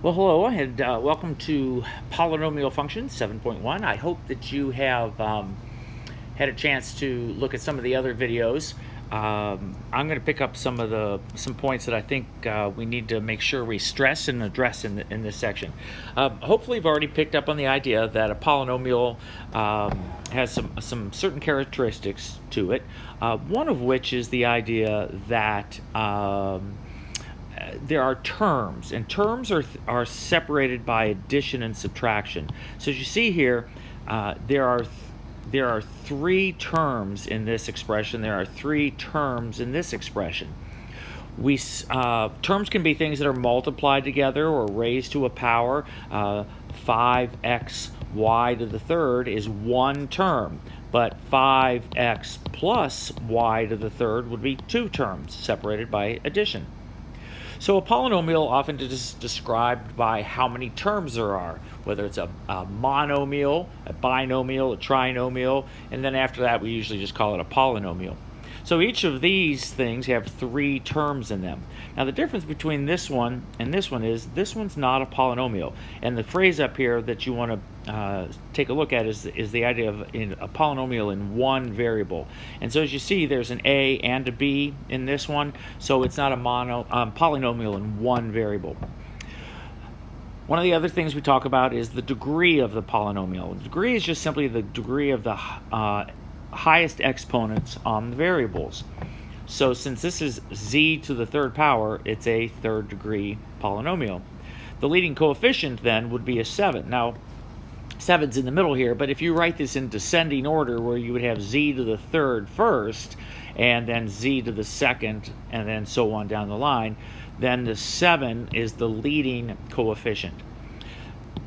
Well, hello, and welcome to Polynomial Functions 7.1. I hope that you have had a chance to look at some of the other videos. I'm going to pick up some points that I think we need to make sure we stress and address in this section. Hopefully, you've already picked up on the idea that a polynomial has some certain characteristics to it. One of which is the idea that there are terms, and terms are separated by addition and subtraction. So as you see here, there are three terms in this expression. There are three terms in this expression. Terms can be things that are multiplied together or raised to a power. 5x y to the third is one term, but 5x plus y to the third would be two terms separated by addition. So a polynomial often is described by how many terms there are, whether it's a monomial, a binomial, a trinomial, and then after that we usually just call it a polynomial. So each of these things have three terms in them. Now the difference between this one and this one is this one's not a polynomial. And the phrase up here that you want to take a look at is the idea of a polynomial in one variable. And so as you see, there's an a and a b in this one, so it's not a polynomial in one variable. One of the other things we talk about is the degree of the polynomial. The degree is just simply the degree of the highest exponents on the variables. So since this is z to the third power, it's a third degree polynomial. The leading coefficient then would be a 7. Now, 7's in the middle here, but if you write this in descending order where you would have z to the third first, and then z to the second, and then so on down the line, then the 7 is the leading coefficient.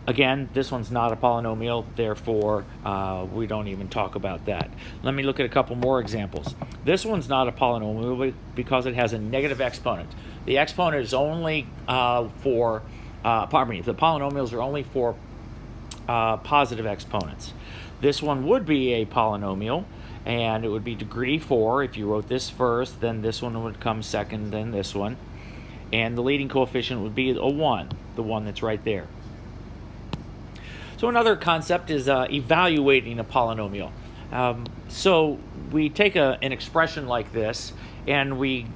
Again, this one's not a polynomial, therefore we don't even talk about that. Let me look at a couple more examples. This one's not a polynomial because it has a negative exponent. The exponent is only the polynomials are only for positive exponents. This one would be a polynomial, and it would be degree 4. If you wrote this first, then this one would come second, then this one. And the leading coefficient would be a 1, the one that's right there. So another concept is evaluating a polynomial. So we take an expression like this and we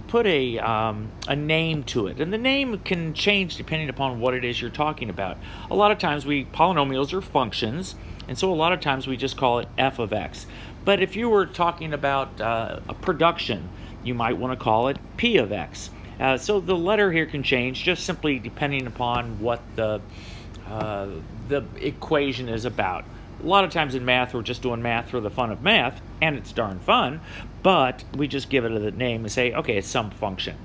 put a name to it. And the name can change depending upon what it is you're talking about. A lot of times polynomials are functions, and so a lot of times we just call it f of x. But if you were talking about a production, you might want to call it p of x. So the letter here can change just simply depending upon what the equation is about. A lot of times in math, we're just doing math for the fun of math, and it's darn fun, but we just give it a name and say, okay, it's some function.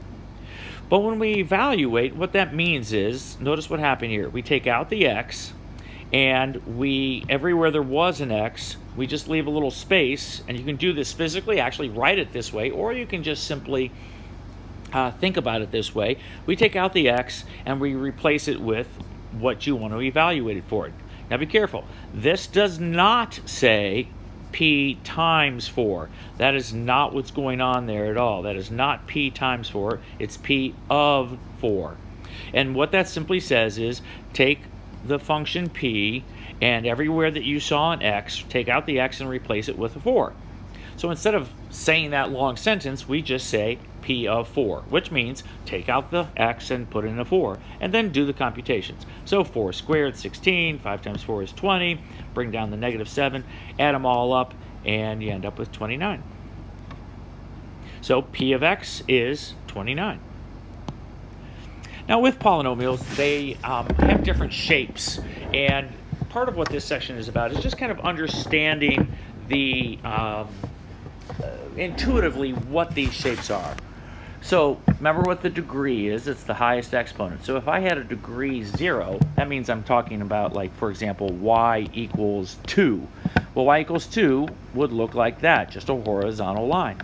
But when we evaluate, what that means is, notice what happened here. We take out the x, and everywhere there was an x, we just leave a little space, and you can do this physically, actually write it this way, or you can just simply think about it this way. We take out the x, and we replace it with what you want to evaluate it for. Now be careful. This does not say p times 4. That is not what's going on there at all. That is not p times 4. It's p of 4. And what that simply says is take the function p, and everywhere that you saw an x, take out the x and replace it with a 4. So instead of saying that long sentence, we just say p of 4, which means take out the x and put in a 4, and then do the computations. So 4 squared, 16, 5 times 4 is 20, bring down the negative 7, add them all up, and you end up with 29. So p of x is 29. Now with polynomials, they have different shapes, and part of what this section is about is just kind of understanding the intuitively what these shapes are. So remember what the degree is. It's the highest exponent. So if I had a degree 0, that means I'm talking about, like, for example, y equals 2. Well, y equals 2 would look like that, just a horizontal line.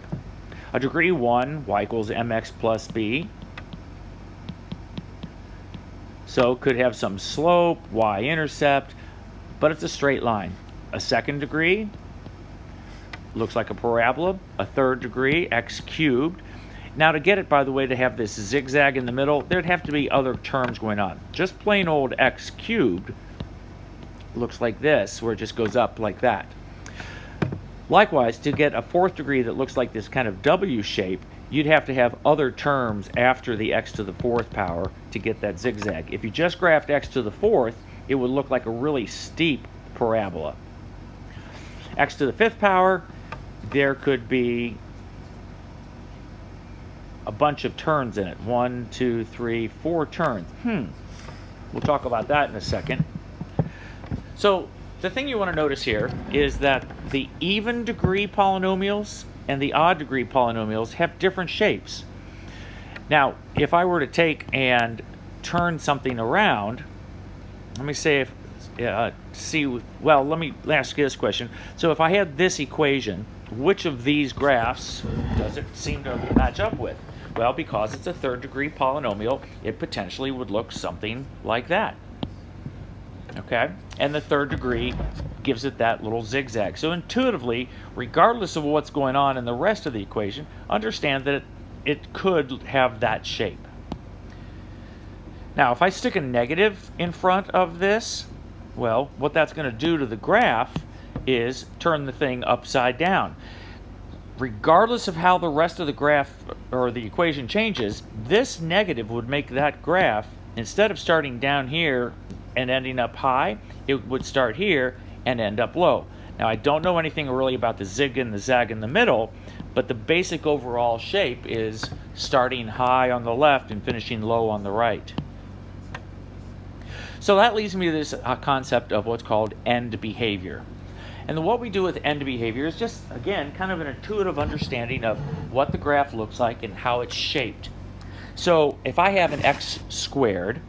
A degree 1, y equals mx plus b. So could have some slope, y-intercept, but it's a straight line. A second degree looks like a parabola. A third degree, x cubed. Now to get it, by the way, to have this zigzag in the middle, there'd have to be other terms going on. Just plain old x cubed looks like this, where it just goes up like that. Likewise, to get a fourth degree that looks like this kind of W shape, you'd have to have other terms after the x to the fourth power to get that zigzag. If you just graphed x to the fourth, it would look like a really steep parabola. X to the fifth power, there could be a bunch of turns in it. 1, 2, 3, 4 turns. We'll talk about that in a second. So the thing you want to notice here is that the even degree polynomials and the odd degree polynomials have different shapes. Now, if I were to take and turn something around, let me say if let me ask you this question. So if I had this equation, which of these graphs does it seem to match up with? Well, because it's a third degree polynomial, it potentially would look something like that. Okay? And the third degree gives it that little zigzag. So intuitively, regardless of what's going on in the rest of the equation, understand that it could have that shape. Now, if I stick a negative in front of this, well, what that's going to do to the graph is turn the thing upside down. Regardless of how the rest of the graph or the equation changes, this negative would make that graph, instead of starting down here and ending up high, it would start here and end up low. Now, I don't know anything really about the zig and the zag in the middle, but the basic overall shape is starting high on the left and finishing low on the right. So that leads me to this concept of what's called end behavior. And what we do with end behavior is just, again, kind of an intuitive understanding of what the graph looks like and how it's shaped. So if I have an x squared,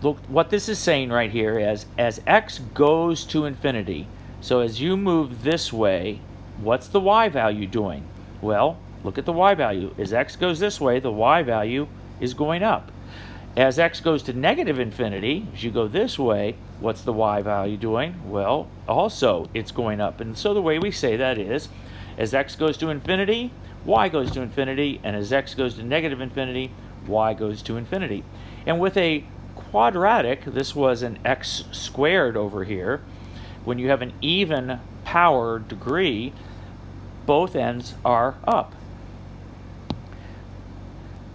look what this is saying right here is as x goes to infinity, so as you move this way, what's the y value doing? Well, look at the y value. As x goes this way, the y value is going up. As x goes to negative infinity, as you go this way, what's the y value doing? Well, also it's going up. And so the way we say that is, as x goes to infinity, y goes to infinity, and as x goes to negative infinity, y goes to infinity. And with a quadratic, this was an x squared over here, when you have an even power degree, both ends are up.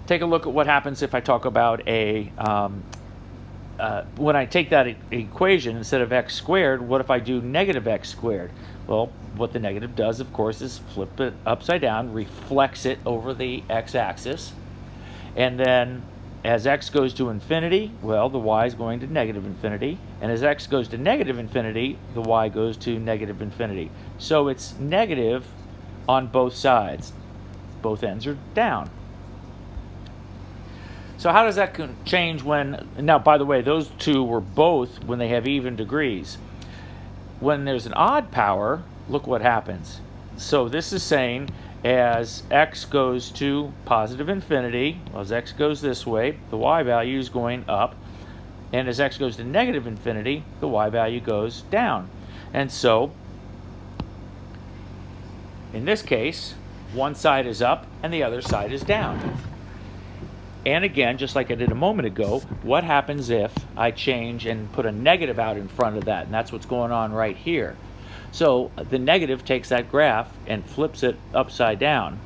Take a look at what happens if I talk about when I take that equation, instead of x squared, what if I do negative x squared? Well, what the negative does, of course, is flip it upside down, reflects it over the x-axis, and then as x goes to infinity, well, the y is going to negative infinity, and as x goes to negative infinity, the y goes to negative infinity. So it's negative on both sides. Both ends are down. So how does that change when, now by the way, those two were both when they have even degrees. When there's an odd power, look what happens. So this is saying as x goes to positive infinity, well, as x goes this way, the y value is going up. And as x goes to negative infinity, the y value goes down. And so, in this case, one side is up and the other side is down. And again, just like I did a moment ago, what happens if I change and put a negative out in front of that? And that's what's going on right here. So the negative takes that graph and flips it upside down.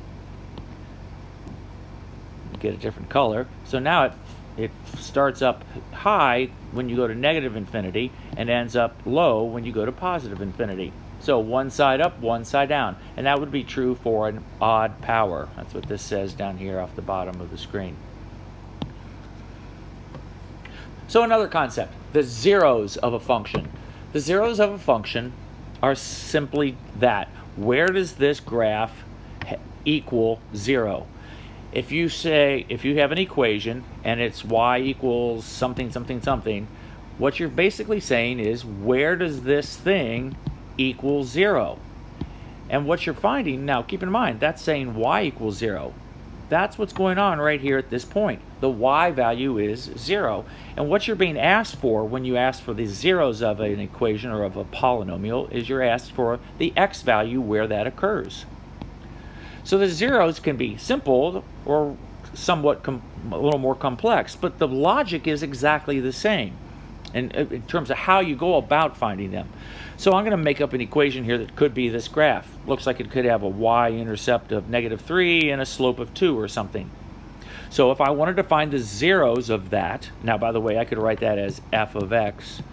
Get a different color. So now it starts up high when you go to negative infinity and ends up low when you go to positive infinity. So one side up, one side down. And that would be true for an odd power. That's what this says down here off the bottom of the screen. So another concept, the zeros of a function. The zeros of a function are simply that. Where does this graph equal 0? If you have an equation and it's y equals something, something, something, what you're basically saying is, where does this thing equal 0? And what you're finding, now keep in mind, that's saying y equals 0. That's what's going on right here at this point. The y value is 0. And what you're being asked for when you ask for the zeros of an equation or of a polynomial is you're asked for the x value where that occurs. So the zeros can be simple or somewhat a little more complex, but the logic is exactly the same in terms of how you go about finding them. So I'm going to make up an equation here that could be this graph. Looks like it could have a y-intercept of -3 and a slope of 2 or something. So if I wanted to find the zeros of that, now by the way, I could write that as f of x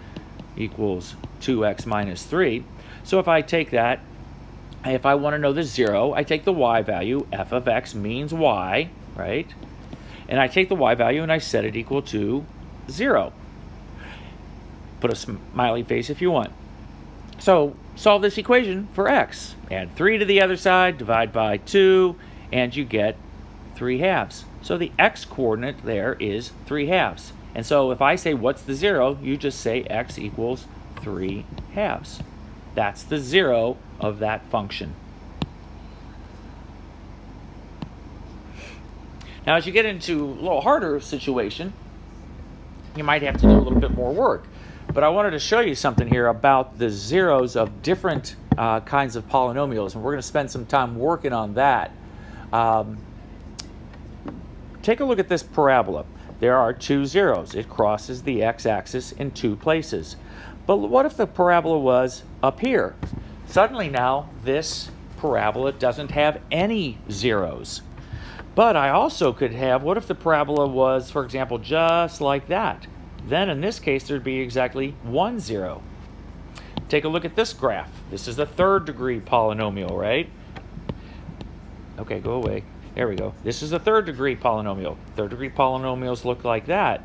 equals 2x minus 3. So if I take that, if I want to know the zero, I take the y value, f of x means y, right? And I take the y value and I set it equal to 0. Put a smiley face if you want. So solve this equation for x. Add 3 to the other side, divide by 2, and you get 3/2. So the x coordinate there is 3/2. And so if I say what's the zero, you just say x equals 3/2. That's the zero of that function. Now as you get into a little harder situation, you might have to do a little bit more work. But I wanted to show you something here about the zeros of different kinds of polynomials, and we're going to spend some time working on that. Take a look at this parabola. There are 2 zeros. It crosses the x-axis in 2 places. But what if the parabola was up here? Suddenly now this parabola doesn't have any zeros. But I also could have, what if the parabola was, for example, just like that? Then in this case there'd be exactly 1 zero. Take a look at this graph. This is a 3rd degree polynomial, right? Okay, go away. There we go. This is a 3rd degree polynomial. 3rd degree polynomials look like that,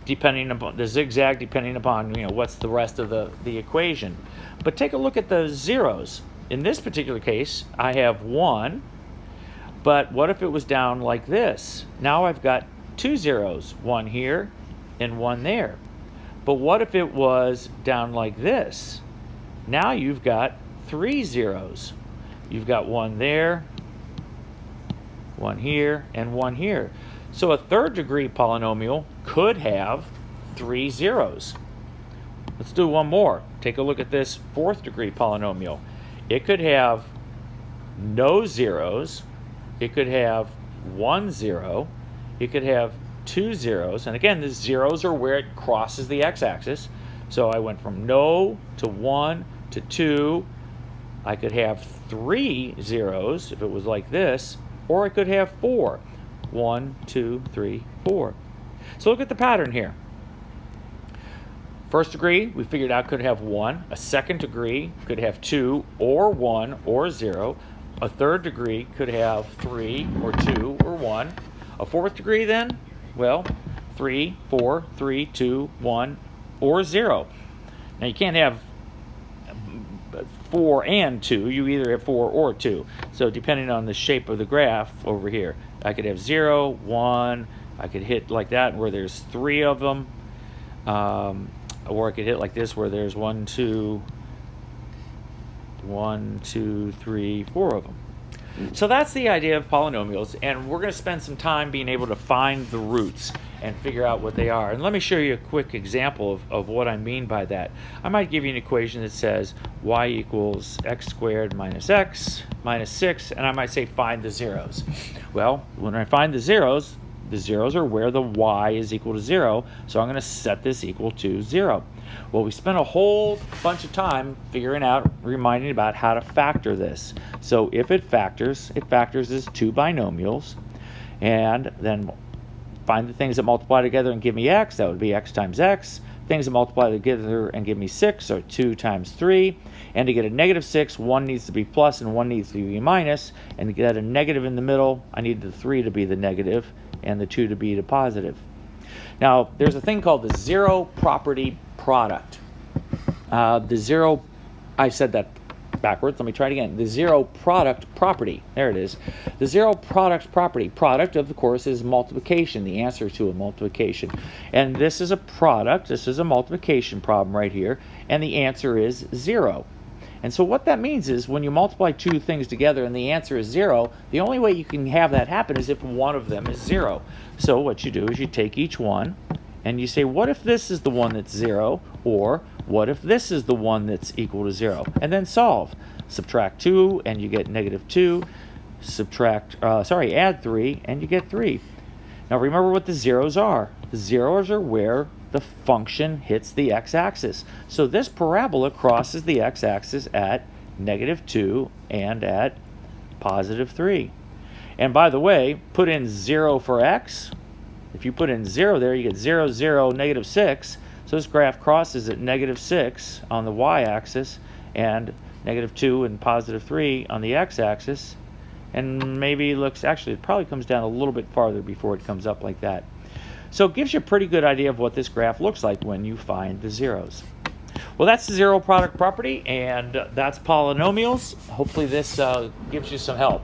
depending upon the zigzag, depending upon what's the rest of the equation. But take a look at the zeros. In this particular case, I have 1, but what if it was down like this? Now I've got 2 zeros, 1 here and 1 there. But what if it was down like this? Now you've got 3 zeros. You've got 1 there, 1 here, and 1 here. So a 3rd degree polynomial could have 3 zeros. Let's do one more. Take a look at this 4th degree polynomial. It could have no zeros. It could have 1 zero. It could have 2 zeros. And again, the zeros are where it crosses the x-axis. So I went from no to 1 to 2. I could have 3 zeros if it was like this, or I could have 4. 1, 2, 3, 4. So look at the pattern here. 1st degree, we figured out, could have 1. A 2nd degree could have 2 or 1 or 0. A 3rd degree could have 3 or 2 or 1. A 4th degree then, well, 3, 4, 3, 2, 1, or 0. Now you can't have 4 and 2. You either have 4 or 2. So depending on the shape of the graph over here, I could have 0, 1. I could hit like that where there's 3 of them. Or I could hit like this where there's 1, 2, 3, 4 of them. So that's the idea of polynomials, and we're going to spend some time being able to find the roots and figure out what they are. And let me show you a quick example of what I mean by that. I might give you an equation that says y equals x squared minus x minus 6, and I might say find the zeros. Well, when I find the zeros are where the y is equal to 0, so I'm going to set this equal to 0. Well, we spent a whole bunch of time figuring out, reminding about how to factor this. So if it factors as 2 binomials, and then find the things that multiply together and give me x, that would be x times x. Things that multiply together and give me 6 are 2 times 3. And to get a -6, 1 needs to be plus and 1 needs to be minus. And to get a negative in the middle, I need the 3 to be the negative and the 2 to be the positive. Now, there's a thing called the zero property product. I said that backwards. Let me try it again. The zero product property. There it is. The zero product property. Product, of course, is multiplication, the answer to a multiplication. And this is a product. This is a multiplication problem right here. And the answer is 0. And so what that means is when you multiply 2 things together and the answer is 0, the only way you can have that happen is if one of them is 0. So what you do is you take each one and you say, what if this is the one that's 0? Or what if this is the one that's equal to 0? And then solve. Subtract 2 and you get -2. add 3, and you get 3. Now remember what the zeros are. The zeros are where the function hits the x-axis. So this parabola crosses the x-axis at -2 and at +3. And by the way, put in 0 for x. If you put in 0 there, you get 0, 0, -6. So this graph crosses at -6 on the y-axis and -2 and +3 on the x-axis. And maybe it probably comes down a little bit farther before it comes up like that. So it gives you a pretty good idea of what this graph looks like when you find the zeros. Well, that's the zero product property, and that's polynomials. Hopefully this gives you some help.